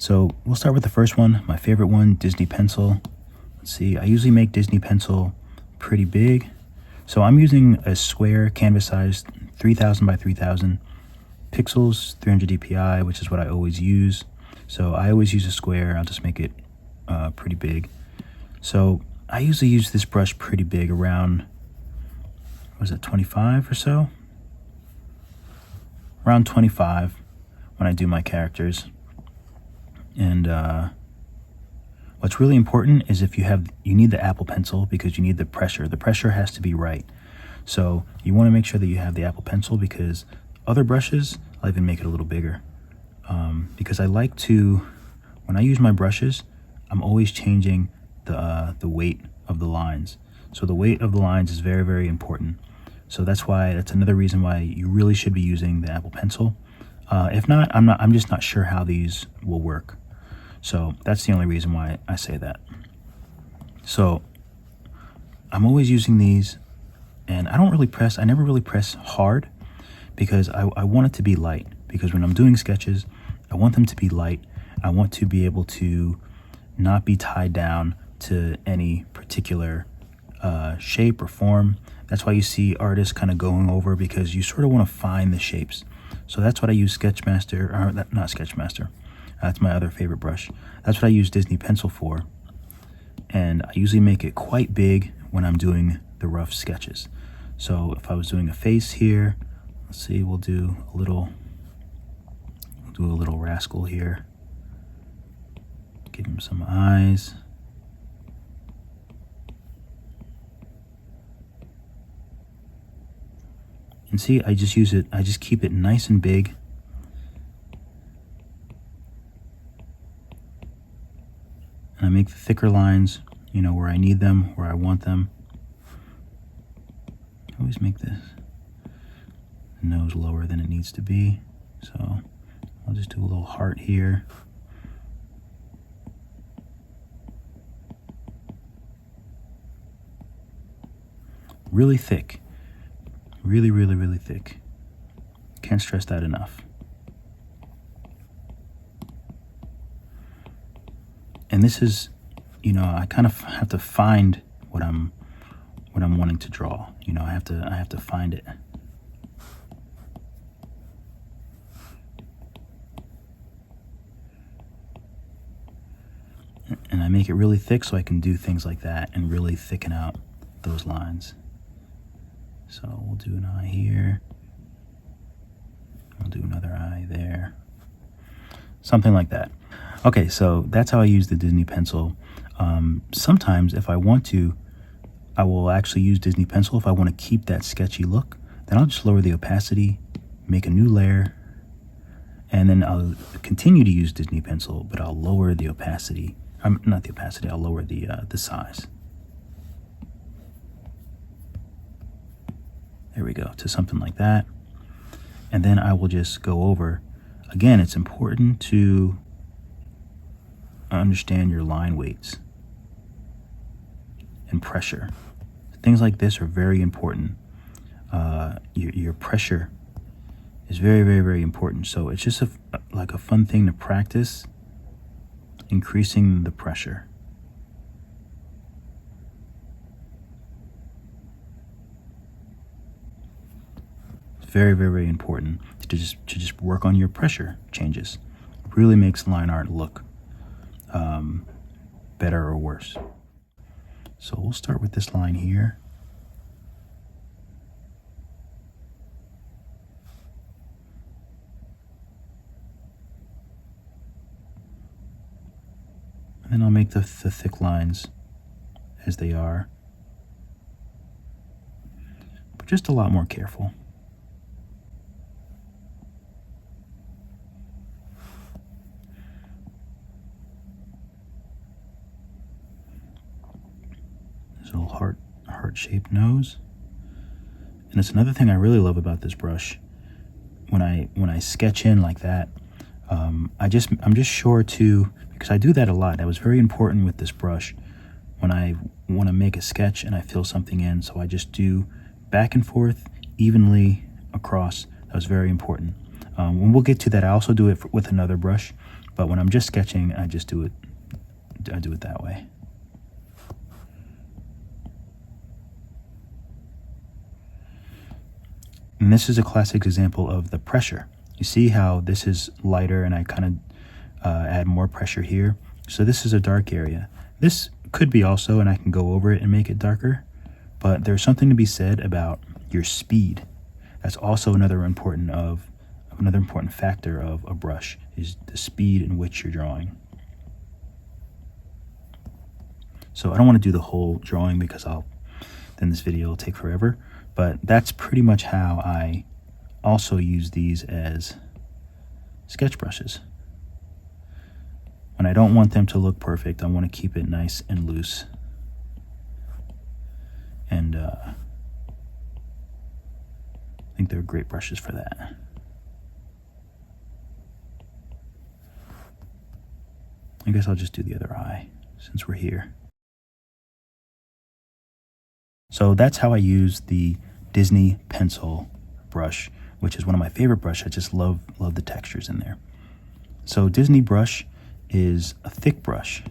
So we'll start with the first one, my favorite one, Disney pencil. Let's see, I usually make Disney pencil pretty big. So I'm using a square canvas size 3000 by 3000 pixels, 300 dpi, which is what I always use. So I always use a square. I'll just make it pretty big. So I usually use this brush pretty big, around, was it 25 or so? Around 25 when I do my characters. And what's really important is if you need the Apple Pencil, because you need the pressure. The pressure has to be right. So you want to make sure that you have the Apple Pencil, because other brushes, I'll even make it a little bigger. Because I like to, when I use my brushes, I'm always changing the weight of the lines. So the weight of the lines is very, very important. So that's another reason why you really should be using the Apple Pencil. If not, I'm just not sure how these will work. So that's the only reason why I say that. So I'm always using these, and I never really press hard, because I want it to be light. Because when I'm doing sketches, I want them to be light. I want to be able to not be tied down to any particular shape or form. That's why you see artists kind of going over, because you sort of want to find the shapes. So that's what I use Sketchmaster, or not Sketchmaster. That's my other favorite brush. That's what I use Disney Pencil for. And I usually make it quite big when I'm doing the rough sketches. So if I was doing a face here, let's see, we'll do a little rascal here. Give him some eyes. And see, I just keep it nice and big. And I make the thicker lines, where I need them, where I want them. I always make the nose lower than it needs to be. So I'll just do a little heart here. Really thick. Really, really, really thick. Can't stress that enough. And this is, I kind of have to find what I'm wanting to draw. I have to find it. And I make it really thick so I can do things like that and really thicken out those lines. So we'll do an eye here. We'll do another eye there. Something like that. Okay, so that's how I use the Disney Pencil. Sometimes if I want to, I will actually use Disney Pencil if I want to keep that sketchy look. Then I'll just lower the opacity, make a new layer, and then I'll continue to use Disney Pencil, but I'll lower the opacity. Not the opacity, I'll lower the size. There we go, to something like that. And then I will just go over. Again, it's important to understand your line weights and pressure. Things like this are very important. Your pressure is very, very, very important. So it's just like a fun thing to practice, increasing the pressure. Very, very, very important to just work on your pressure changes. It really makes line art look better or worse. So we'll start with this line here. And then I'll make the thick lines as they are, but just a lot more careful. Little heart-shaped nose. And it's another thing I really love about this brush. When I sketch in like that, I'm just sure to, because I do that a lot. That was very important with this brush. When I want to make a sketch and I fill something in, so I just do back and forth evenly across. That was very important. When we'll get to that, I also do it with another brush, But when I'm just sketching, I do it that way. And this is a classic example of the pressure. You see how this is lighter and I kind of add more pressure here. So this is a dark area. This could be also, and I can go over it and make it darker, but there's something to be said about your speed. That's also another important factor of a brush, is the speed in which you're drawing. So I don't want to do the whole drawing because then this video will take forever, but that's pretty much how I also use these as sketch brushes. When I don't want them to look perfect, I want to keep it nice and loose. And I think they're great brushes for that. I guess I'll just do the other eye since we're here. So that's how I use the Disney pencil brush, which is one of my favorite brushes. I just love the textures in there. So Disney brush is a thick brush.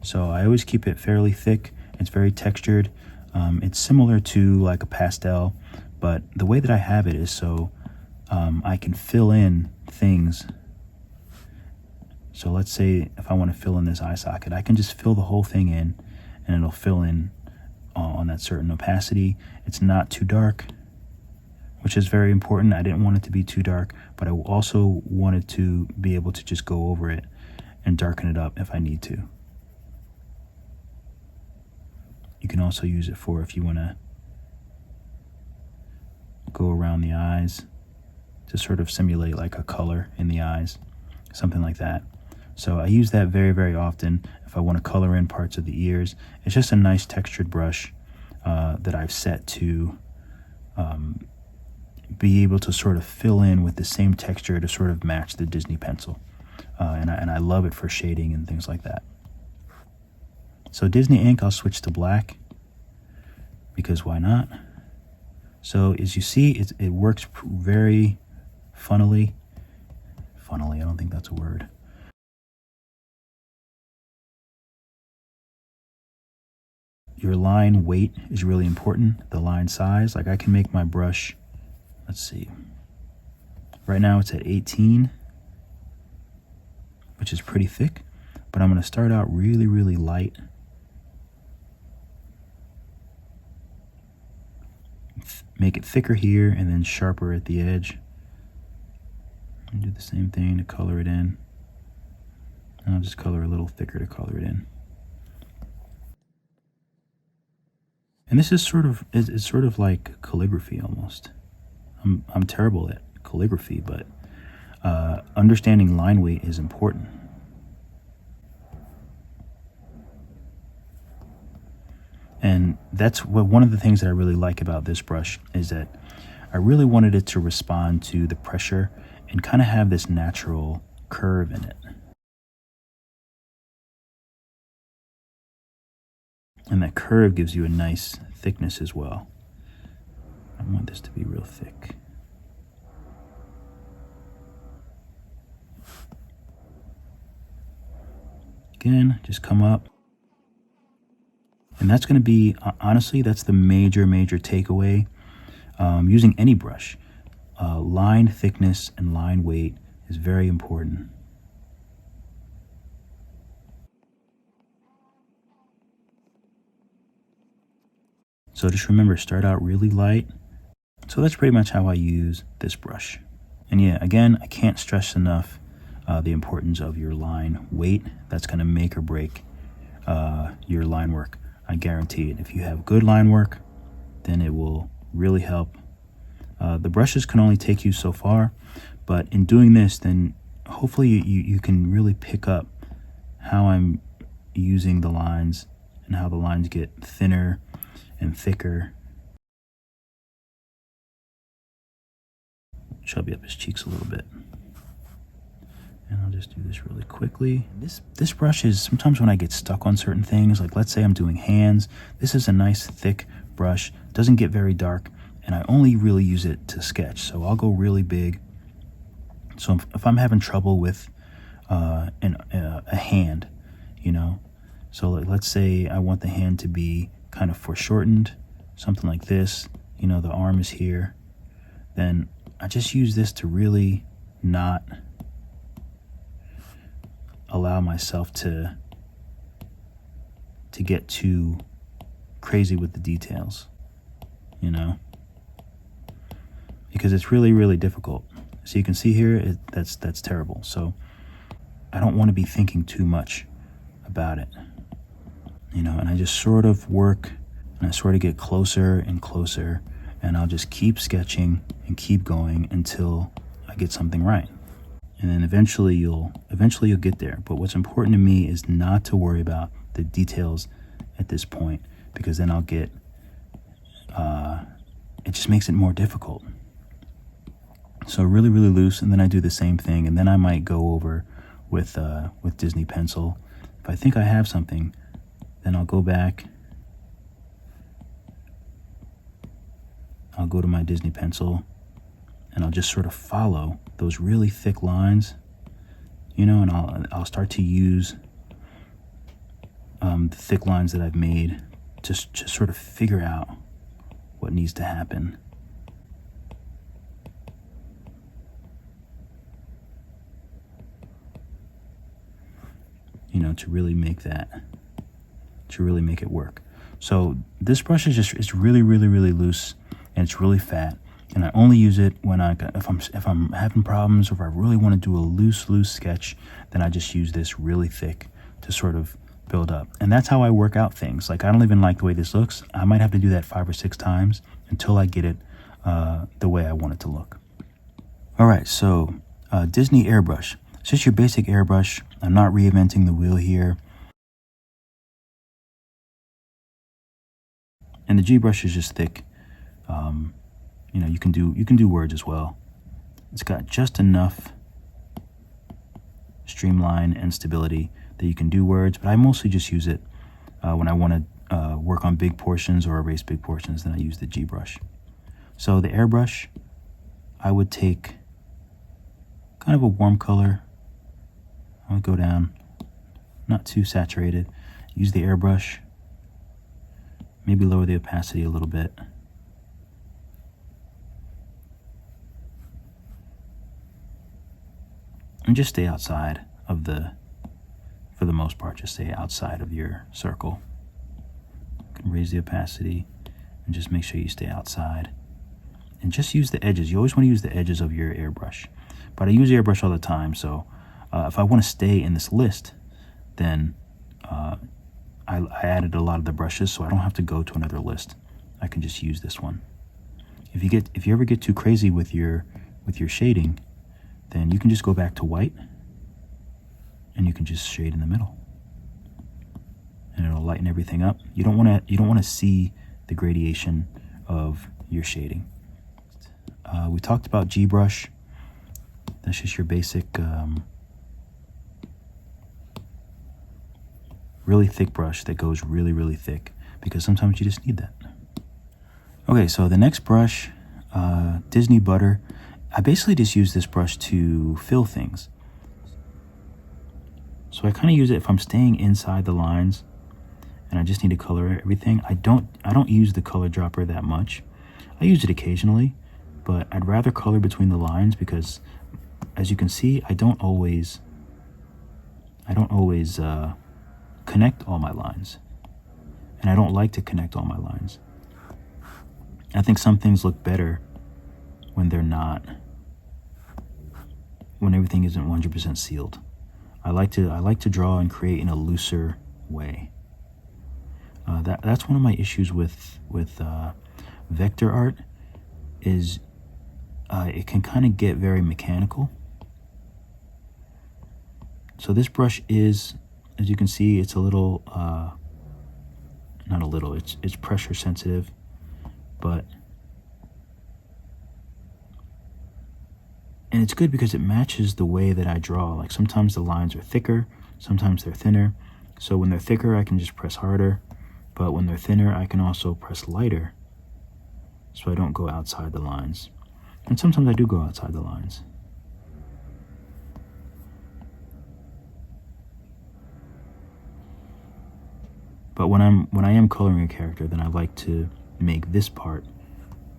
So I always keep it fairly thick. It's very textured. It's similar to like a pastel, but the way that I have it is so I can fill in things. So let's say if I want to fill in this eye socket, I can just fill the whole thing in and it'll fill in on that certain opacity. It's not too dark, which is very important. I didn't want it to be too dark, but I also wanted to be able to just go over it and darken it up if I need to. You can also use it for if you want to go around the eyes to sort of simulate like a color in the eyes, something like that. So I use that very, very often if I want to color in parts of the ears. It's just a nice textured brush that I've set to be able to sort of fill in with the same texture to sort of match the Disney pencil. And I love it for shading and things like that. So Disney ink, I'll switch to black because why not? So as you see, it works very funnily. Funnily, I don't think that's a word. Your line weight is really important, the line size. Like I can make my brush, let's see. Right now it's at 18, which is pretty thick, but I'm going to start out really, really light. Make it thicker here and then sharper at the edge. And do the same thing to color it in. And I'll just color a little thicker to color it in. And this is it's sort of like calligraphy almost. I'm terrible at calligraphy, but understanding line weight is important. And that's one of the things that I really like about this brush is that I really wanted it to respond to the pressure and kind of have this natural curve in it. And that curve gives you a nice thickness as well. I want this to be real thick. Again, just come up. And that's going to be, honestly, that's the major takeaway. Using any brush, line thickness and line weight is very important. So just remember, start out really light. So that's pretty much how I use this brush. And yeah, again, I can't stress enough the importance of your line weight. That's going to make or break your line work. I guarantee it. If you have good line work, then it will really help. The brushes can only take you so far, but in doing this, then hopefully you can really pick up how I'm using the lines and how the lines get thinner and thicker. Chubby up his cheeks a little bit. And I'll just do this really quickly. This brush is, sometimes when I get stuck on certain things, like let's say I'm doing hands, this is a nice thick brush, doesn't get very dark, and I only really use it to sketch. So I'll go really big. So if I'm having trouble with a hand, you know. So like, let's say I want the hand to be kind of foreshortened, something like this, you know, the arm is here. Then I just use this to really not allow myself to get too crazy with the details, you know, because it's really, really difficult. So you can see here, that's terrible. So I don't want to be thinking too much about it, you know, and I just sort of work and I sort of get closer and closer, and I'll just keep sketching and keep going until I get something right. And then eventually you'll get there. But what's important to me is not to worry about the details at this point, because then I'll get, it just makes it more difficult. So really, really loose, and then I do the same thing, and then I might go over with Disney pencil. If I think I have something, then I'll go back. I'll go to my Disney pencil, and I'll just sort of follow those really thick lines, you know, and I'll start to use the thick lines that I've made to sort of figure out what needs to happen. You know, to really make it work. So this brush is it's really, really, really loose, and it's really fat. And I only use it when if I'm having problems, or if I really want to do a loose sketch, then I just use this really thick to sort of build up. And that's how I work out things. Like, I don't even like the way this looks. I might have to do that 5 or 6 times until I get it the way I want it to look. All right, so Disney Airbrush. It's just your basic airbrush. I'm not reinventing the wheel here. And the G brush is just thick. You know, you can do words as well. It's got just enough streamline and stability that you can do words, but I mostly just use it when I want to work on big portions or erase big portions. Then I use the G brush. So the airbrush, I would take kind of a warm color. I would go down, not too saturated. Use the airbrush. Maybe lower the opacity a little bit. And just stay outside of for the most part, just stay outside of your circle. You can raise the opacity and just make sure you stay outside. And just use the edges. You always want to use the edges of your airbrush. But I use airbrush all the time, so if I want to stay in this list, then I added a lot of the brushes, so I don't have to go to another list. I can just use this one. If you ever get too crazy with your shading, then you can just go back to white, and you can just shade in the middle, and it'll lighten everything up. You don't want to see the gradation of your shading. We talked about G brush. That's just your basic really thick brush that goes really, really thick, because sometimes you just need that. Okay, so the next brush, Disney Butter. I basically just use this brush to fill things. So I kind of use it if I'm staying inside the lines and I just need to color everything. I don't use the color dropper that much. I use it occasionally, but I'd rather color between the lines, because as you can see, I don't always connect all my lines, and I don't like to connect all my lines. I think some things look better when everything isn't 100% sealed. I like to draw and create in a looser way. That's one of my issues with vector art, is it can kind of get very mechanical. So this brush is, as you can see, it's a little, not a little, it's pressure sensitive, but, and it's good because it matches the way that I draw. Like, sometimes the lines are thicker, sometimes they're thinner. So when they're thicker, I can just press harder, but when they're thinner, I can also press lighter, so I don't go outside the lines. And sometimes I do go outside the lines. But when I am coloring a character, then I like to make this part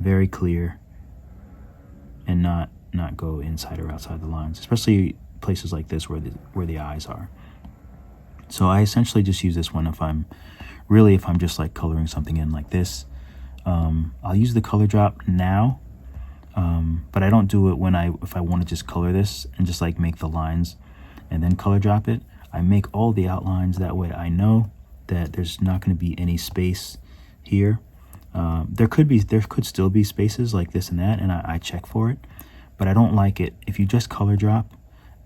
very clear and not go inside or outside the lines, especially places like this where the eyes are. So I essentially just use this one if I'm just like coloring something in like this. I'll use the color drop now, but I don't do it if I want to just color this and just like make the lines and then color drop it. I make all the outlines, that way I know that there's not going to be any space here. There could still be spaces like this and that, and I check for it, but I don't like it. If you just color drop,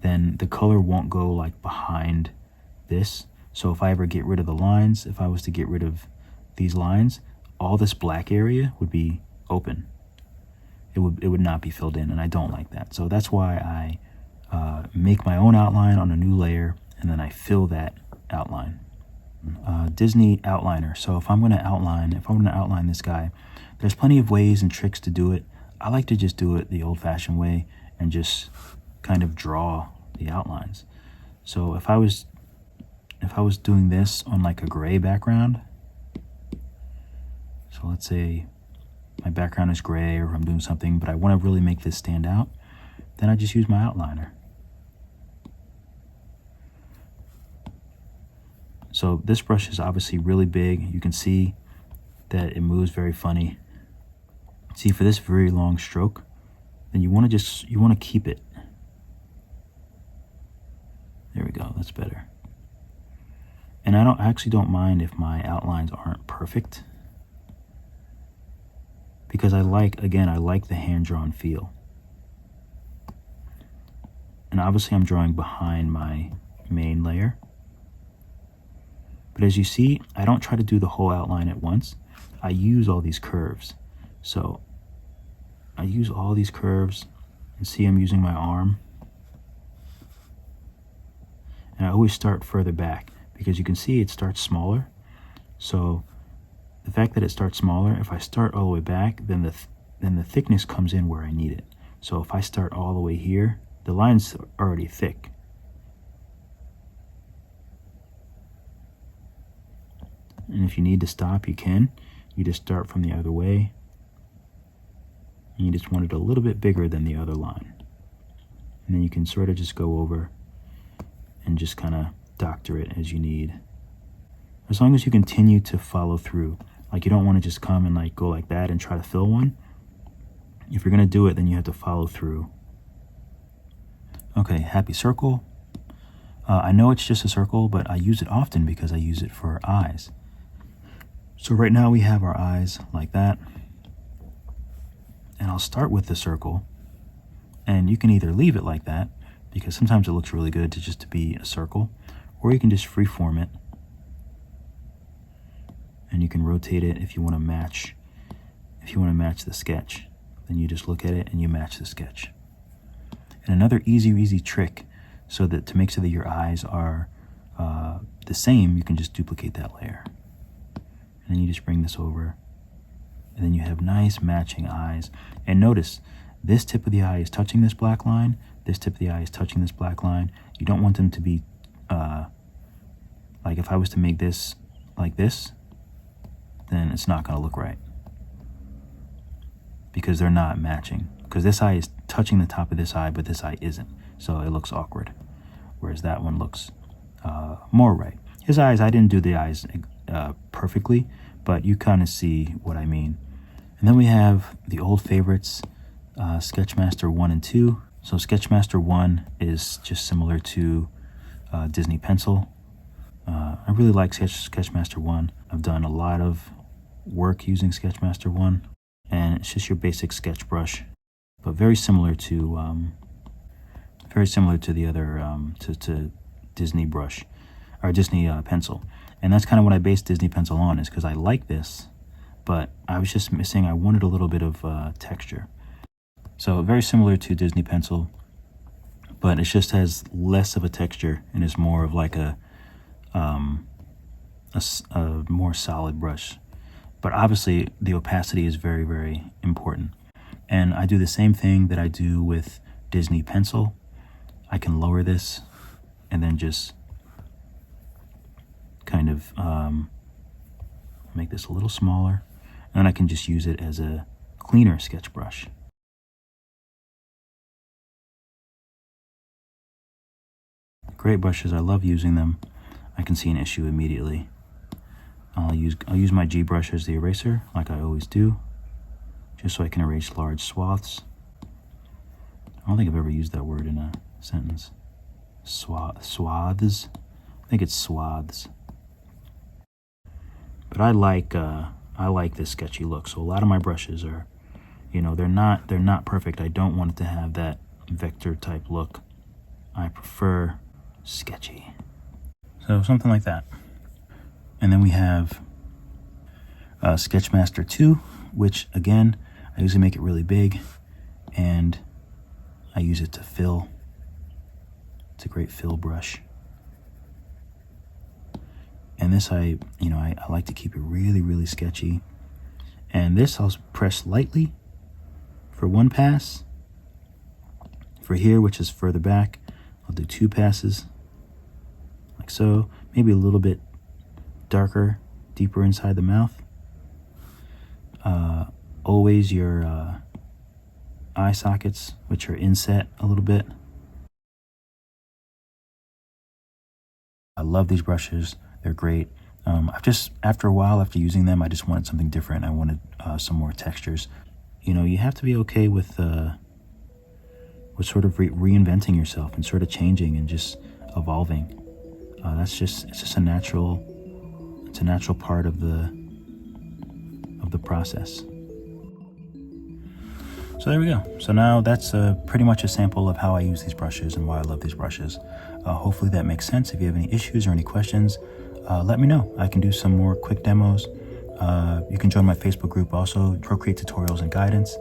then the color won't go like behind this. So if I ever get rid of the lines, if I was to get rid of these lines, all this black area would be open. It would not be filled in, and I don't like that. So that's why I make my own outline on a new layer, and then I fill that outline. Disney outliner. So if I'm going to outline this guy, there's plenty of ways and tricks to do it. I like to just do it the old-fashioned way and just kind of draw the outlines. So if I was doing this on like a gray background, so let's say my background is gray, or I'm doing something, but I want to really make this stand out, then I just use my outliner. So this brush is obviously really big. You can see that it moves very funny. See, for this very long stroke, then you want to keep it. There we go, that's better. And I actually don't mind if my outlines aren't perfect, because I like the hand-drawn feel. And obviously I'm drawing behind my main layer. But as you see, I don't try to do the whole outline at once. I use all these curves. So I use all these curves, and see I'm using my arm. And I always start further back, because you can see it starts smaller. So the fact that it starts smaller, if I start all the way back, then the thickness comes in where I need it. So if I start all the way here, the line's already thick. And if you need to stop, you can. You just start from the other way, and you just want it a little bit bigger than the other line. And then you can sort of just go over and just kind of doctor it as you need. As long as you continue to follow through. Like, you don't want to just come and like go like that and try to fill one. If you're going to do it, then you have to follow through. Okay, happy circle. I know it's just a circle, but I use it often because I use it for eyes. So right now we have our eyes like that. And I'll start with the circle. And you can either leave it like that, because sometimes it looks really good to be a circle, or you can just freeform it. And you can rotate it if you want to match the sketch. Then you just look at it and you match the sketch. And another easy trick, so that to make sure that your eyes are the same, you can just duplicate that layer. And then you just bring this over, and then you have nice matching eyes. And notice, this tip of the eye is touching this black line, this tip of the eye is touching this black line. You don't want them to be, like if I was to make this like this, then it's not going to look right, because they're not matching. Because this eye is touching the top of this eye, but this eye isn't. So it looks awkward, whereas that one looks more right. His eyes, I didn't do the eyes perfectly, but you kind of see what I mean. And then we have the old favorites, Sketchmaster 1 and 2. So Sketchmaster 1 is just similar to Disney Pencil. I really like Sketchmaster 1. I've done a lot of work using Sketchmaster 1, and it's just your basic sketch brush, but very similar to the other to Disney brush, or Disney pencil. And that's kind of what I based Disney pencil on, is because I like this, but I was just missing, I wanted a little bit of texture. So very similar to Disney pencil, but it just has less of a texture and is more of like a more solid brush. But obviously the opacity is very, very important. And I do the same thing that I do with Disney pencil. I can lower this and then just kind of make this a little smaller, and then I can just use it as a cleaner sketch brush. Great brushes, I love using them. I can see an issue immediately. I'll use my G brush as the eraser, like I always do, just so I can erase large swaths. I don't think I've ever used that word in a sentence. Swaths? I think it's swaths. But I like this sketchy look. So a lot of my brushes are, you know, they're not perfect. I don't want it to have that vector type look. I prefer sketchy. So something like that. And then we have Sketchmaster 2, which again, I usually make it really big, and I use it to fill. It's a great fill brush. And this I like to keep it really, really sketchy. And this I'll press lightly for one pass. For here, which is further back, I'll do 2 passes, like so. Maybe a little bit darker, deeper inside the mouth. Always your eye sockets, which are inset a little bit. I love these brushes. They're great. After a while, after using them, I just wanted something different. I wanted some more textures. You know, you have to be okay with sort of reinventing yourself and sort of changing and just evolving. It's just a natural part of the process. So there we go. So now that's pretty much a sample of how I use these brushes and why I love these brushes. Hopefully that makes sense. If you have any issues or any questions, let me know. I can do some more quick demos. You can join my Facebook group also, Procreate Tutorials and Guidance.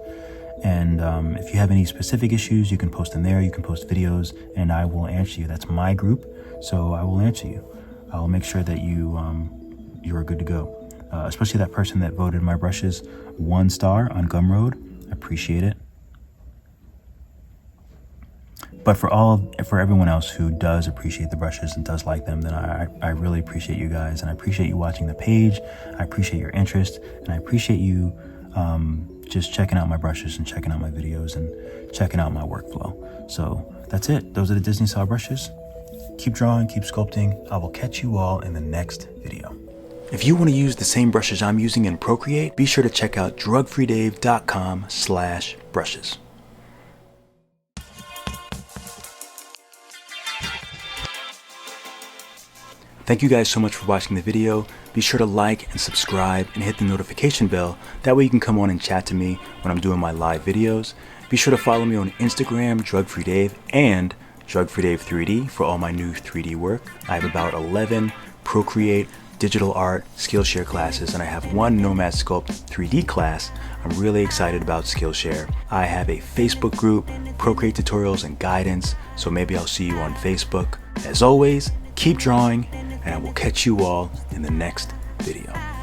And if you have any specific issues, you can post them there. You can post videos and I will answer you. That's my group, so I will answer you. I'll make sure that you are good to go. Especially that person that voted my brushes 1 star on Gumroad. I appreciate it. But for everyone else who does appreciate the brushes and does like them, then I really appreciate you guys, and I appreciate you watching the page. I appreciate your interest, and I appreciate you just checking out my brushes and checking out my videos and checking out my workflow. So that's it. Those are the Disney style brushes. Keep drawing, keep sculpting. I will catch you all in the next video. If you want to use the same brushes I'm using in Procreate, be sure to check out drugfreedave.com/brushes. Thank you guys so much for watching the video. Be sure to like and subscribe and hit the notification bell. That way you can come on and chat to me when I'm doing my live videos. Be sure to follow me on Instagram, drugfreedave, and drugfreedave3D for all my new 3D work. I have about 11 Procreate, digital art, Skillshare classes, and I have 1 Nomad Sculpt 3D class. I'm really excited about Skillshare. I have a Facebook group, Procreate Tutorials and Guidance, so maybe I'll see you on Facebook. As always, keep drawing, and I will catch you all in the next video.